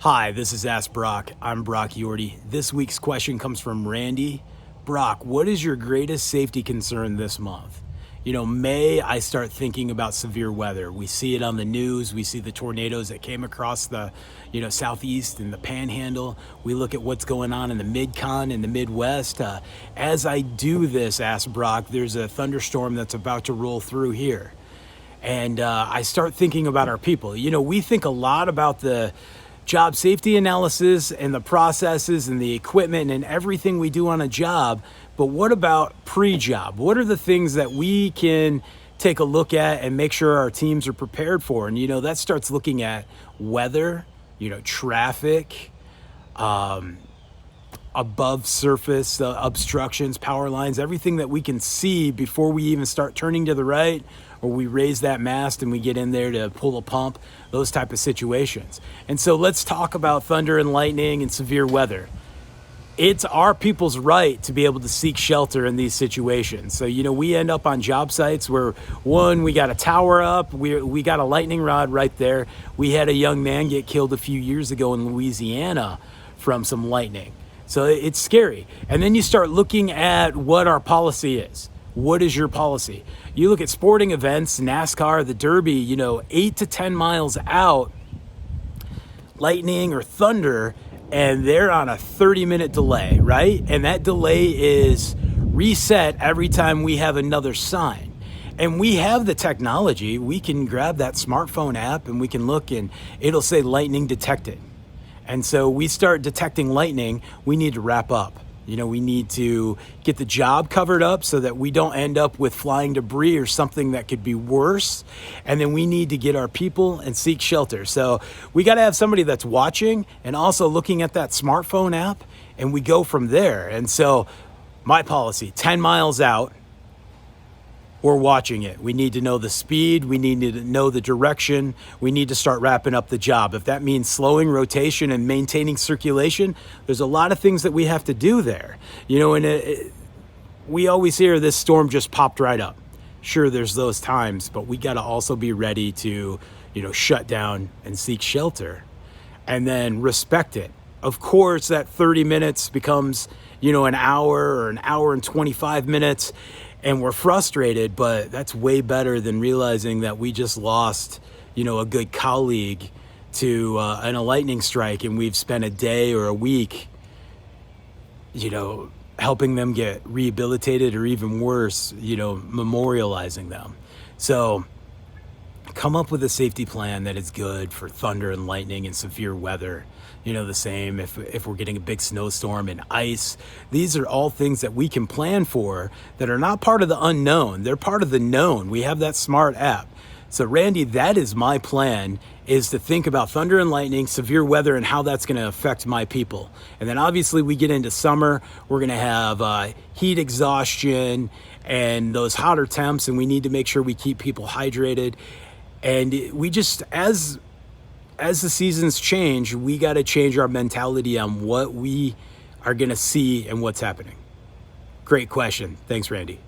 Hi, this is Ask Brock. I'm Brock Yorty. This week's question comes from Randy. Brock, what is your greatest safety concern this month? May, I start thinking about severe weather. We see it on the news. We see the tornadoes that came across the, southeast and the panhandle. We look at what's going on in the mid-con and the Midwest. As I do this, Ask Brock, there's a thunderstorm that's about to roll through here. And I start thinking about our people. We think a lot about the job safety analysis and the processes and the equipment and everything we do on a job. But what about pre-job? What are the things that we can take a look at and make sure our teams are prepared for? And, that starts looking at weather, traffic, above surface obstructions, power lines, everything that we can see before we even start turning to the right, or we raise that mast and we get in there to pull a pump, those type of situations. And so let's talk about thunder and lightning and severe weather. It's our people's right to be able to seek shelter in these situations. So, we end up on job sites where, one, we got a tower up, we got a lightning rod right there. We had a young man get killed a few years ago in Louisiana from some lightning. So it's scary. And then you start looking at what our policy is. What is your policy? You look at sporting events, NASCAR, the Derby, 8 to 10 miles out, lightning or thunder, and they're on a 30-minute delay, right? And that delay is reset every time we have another sign. And we have the technology. We can grab that smartphone app and we can look and it'll say lightning detected. And so we start detecting lightning, we need to wrap up. We need to get the job covered up so that we don't end up with flying debris or something that could be worse. And then we need to get our people and seek shelter. So we got to have somebody that's watching and also looking at that smartphone app, and we go from there. And so my policy, 10 miles out, we're watching it. We need to know the speed. We need to know the direction. We need to start wrapping up the job. If that means slowing rotation and maintaining circulation, there's a lot of things that we have to do there. We always hear this storm just popped right up. Sure, there's those times, but we got to also be ready to, shut down and seek shelter and then respect it. Of course, that 30 minutes becomes, an hour or an hour and 25 minutes. And we're frustrated, but that's way better than realizing that we just lost, a good colleague to in a lightning strike, and we've spent a day or a week, helping them get rehabilitated, or even worse, memorializing them. So come up with a safety plan that is good for thunder and lightning and severe weather. The same if we're getting a big snowstorm and ice. These are all things that we can plan for that are not part of the unknown. They're part of the known. We have that smart app. So Randy, that is my plan, is to think about thunder and lightning, severe weather, and how that's going to affect my people. And then obviously we get into summer, we're going to have heat exhaustion and those hotter temps, and we need to make sure we keep people hydrated. And we just, as the seasons change, we got to change our mentality on what we are going to see and what's happening. Great question. Thanks, Randy.